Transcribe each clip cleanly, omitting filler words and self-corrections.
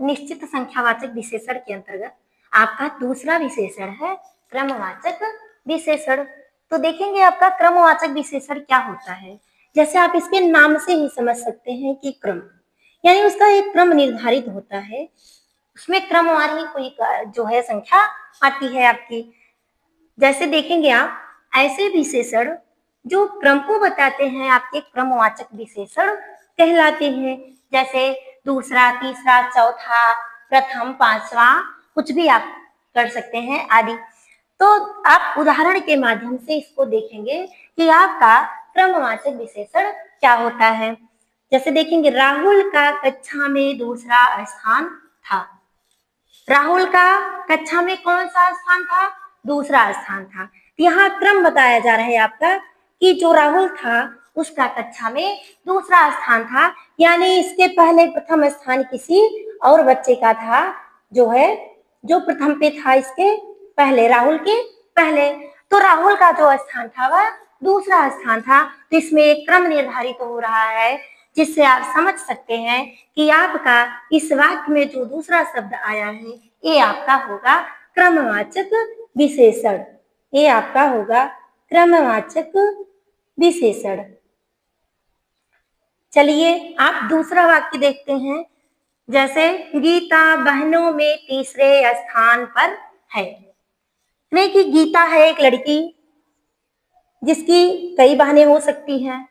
निश्चित संख्यावाचक विशेषण के अंतर्गत आपका दूसरा विशेषण है क्रमवाचक विशेषण। तो देखेंगे आपका क्रमवाचक विशेषण क्या होता है। जैसे आप इसके नाम से ही समझ सकते हैं कि क्रम यानी उसका एक क्रम निर्धारित होता है, उसमें क्रमवार ही कोई जो है संख्या आती है आपकी। जैसे देखेंगे आप ऐसे विशेषण जो क्रम को बताते हैं आपके क्रमवाचक विशेषण कहलाते हैं। जैसे दूसरा, तीसरा, चौथा, प्रथम, पांचवा, कुछ भी आप कर सकते हैं आदि। तो आप उदाहरण के माध्यम से इसको देखेंगे कि आपका क्रमवाचक विशेषण क्या होता है। जैसे देखेंगे राहुल का कक्षा में दूसरा स्थान था। राहुल का कक्षा में कौन सा स्थान था? दूसरा स्थान था। यहाँ क्रम बताया जा रहा है आपका कि जो राहुल था उसका कक्षा में दूसरा स्थान था, यानी इसके पहले प्रथम स्थान किसी और बच्चे का था, जो प्रथम पे था इसके पहले, राहुल के पहले। तो राहुल का जो स्थान था वह दूसरा स्थान था। तो इसमें एक क्रम निर्धारित हो रहा है, जिससे आप समझ सकते हैं कि आपका इस वाक्य में जो दूसरा शब्द आया है ये आपका होगा क्रमवाचक विशेषण। ये आपका होगा क्रमवाचक विशेषण। चलिए आप दूसरा वाक्य देखते हैं। जैसे गीता बहनों में तीसरे स्थान पर है। कि गीता है एक लड़की जिसकी कई बहनें हो सकती हैं,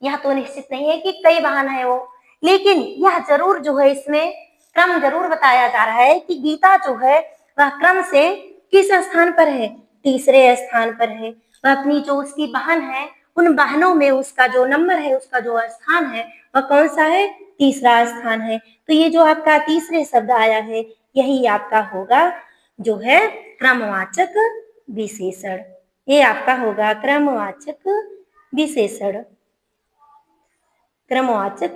यह तो निश्चित नहीं है कि कई बहन है वो, लेकिन यह जरूर जो है इसमें क्रम जरूर बताया जा रहा है कि गीता जो है वह क्रम से किस स्थान पर है? तीसरे स्थान पर है। वह अपनी जो उसकी बहन है उन बहनों में उसका जो नंबर है, उसका जो स्थान है वह कौन सा है? तीसरा स्थान है। तो ये जो आपका तीसरे शब्द आया है यही आपका होगा जो है क्रमवाचक विशेषण। ये आपका होगा क्रमवाचक विशेषण। क्रमवाचक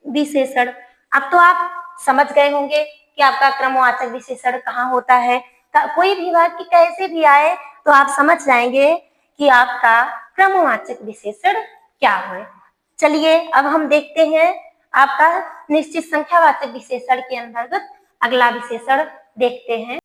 विशेषण। अब तो आप समझ गए होंगे कि आपका क्रमवाचक विशेषण कहाँ होता है। कोई भी वाक्य कैसे भी आए तो आप समझ जाएंगे कि आपका क्रमवाचक विशेषण क्या है। चलिए अब हम देखते हैं आपका निश्चित संख्यावाचक विशेषण के अंतर्गत अगला विशेषण देखते हैं।